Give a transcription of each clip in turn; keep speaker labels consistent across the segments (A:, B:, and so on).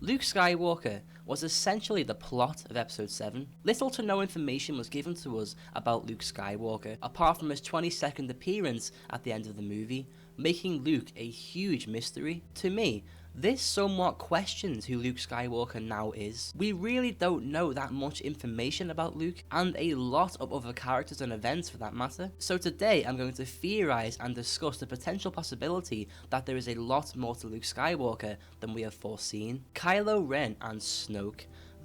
A: Luke Skywalker was essentially the plot of Episode 7. Little to no information was given to us about Luke Skywalker, apart from his 20-second appearance at the end of the movie, making Luke a huge mystery. To me, this somewhat questions who Luke Skywalker now is. We really don't know that much information about Luke, and a lot of other characters and events for that matter. So today I'm going to theorize and discuss the potential possibility that there is a lot more to Luke Skywalker than we have foreseen. Kylo Ren and Snoke,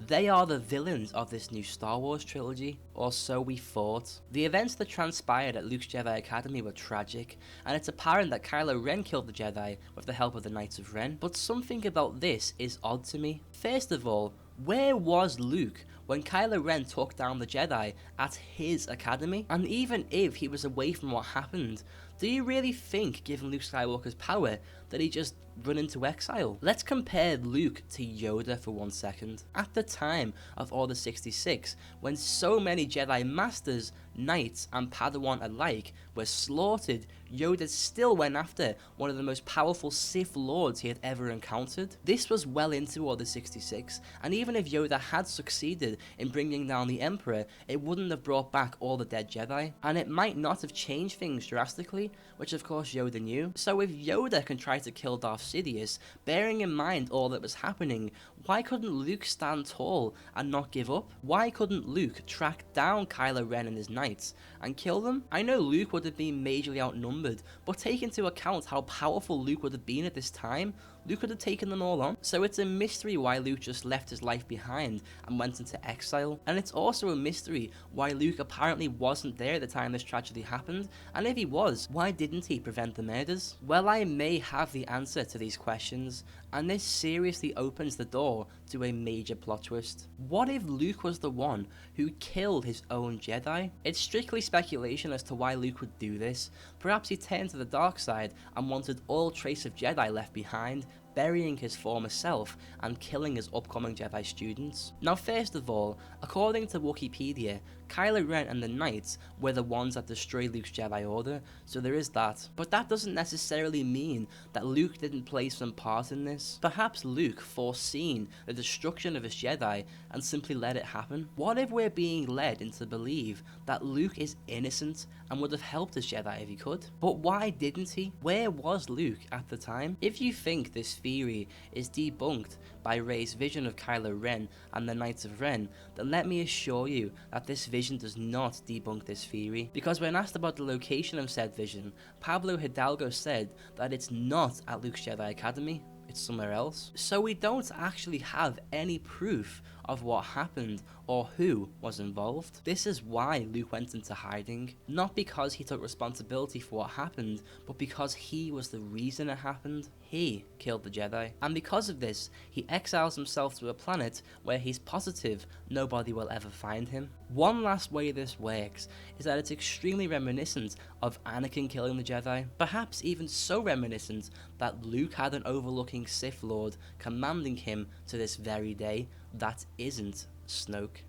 A: they are the villains of this new Star Wars trilogy, or so we thought. The events that transpired at Luke's Jedi Academy were tragic, and it's apparent that Kylo Ren killed the Jedi with the help of the Knights of Ren, but something about this is odd to me. First of all, where was Luke when Kylo Ren took down the Jedi at his academy? And even if he was away from what happened, do you really think, given Luke Skywalker's power, that he just run into exile? Let's compare Luke to Yoda for 1 second. At the time of Order 66, when so many Jedi Masters, Knights and Padawan alike were slaughtered, Yoda still went after one of the most powerful Sith Lords he had ever encountered. This was well into Order 66, and even if Yoda had succeeded in bringing down the Emperor, it wouldn't have brought back all the dead Jedi, and it might not have changed things drastically, which of course Yoda knew. So if Yoda can try to kill Darth Sidious, bearing in mind all that was happening, why couldn't Luke stand tall and not give up? Why couldn't Luke track down Kylo Ren and his knights and kill them? I know Luke would have been majorly outnumbered, but take into account how powerful Luke would have been at this time, Luke could have taken them all on. So it's a mystery why Luke just left his life behind and went into exile. And it's also a mystery why Luke apparently wasn't there at the time this tragedy happened, and if he was, why didn't he prevent the murders? Well, I may have the answer to these questions, and this seriously opens the door to a major plot twist. What if Luke was the one who killed his own Jedi? It's strictly speculation as to why Luke would do this. Perhaps he turned to the dark side and wanted all trace of Jedi left behind, burying his former self and killing his upcoming Jedi students. Now first of all, according to Wikipedia, Kylo Ren and the Knights were the ones that destroyed Luke's Jedi Order, so there is that. But that doesn't necessarily mean that Luke didn't play some part in this. Perhaps Luke foreseen the destruction of his Jedi and simply let it happen. What if we're being led into believe that Luke is innocent and would have helped his Jedi if he could? But why didn't he? Where was Luke at the time? If you think this theory is debunked by Rey's vision of Kylo Ren and the Knights of Ren, then let me assure you that this vision does not debunk this theory. Because when asked about the location of said vision, Pablo Hidalgo said that it's not at Luke's Jedi Academy, it's somewhere else. So we don't actually have any proof of what happened or who was involved. This is why Luke went into hiding, not because he took responsibility for what happened, but because he was the reason it happened. He killed the Jedi, and because of this, he exiles himself to a planet where he's positive nobody will ever find him. One last way this works is that it's extremely reminiscent of Anakin killing the Jedi, perhaps even so reminiscent that Luke had an overlooking Sith Lord commanding him to this very day that isn't Snoke.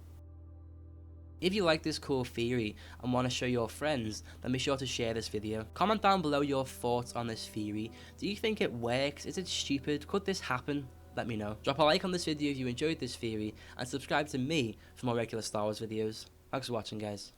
A: If you like this cool theory and want to show your friends, then be sure to share this video. Comment down below your thoughts on this theory. Do you think it works? Is it stupid? Could this happen? Let me know. Drop a like on this video if you enjoyed this theory, and subscribe to me for more regular Star Wars videos. Thanks for watching, guys.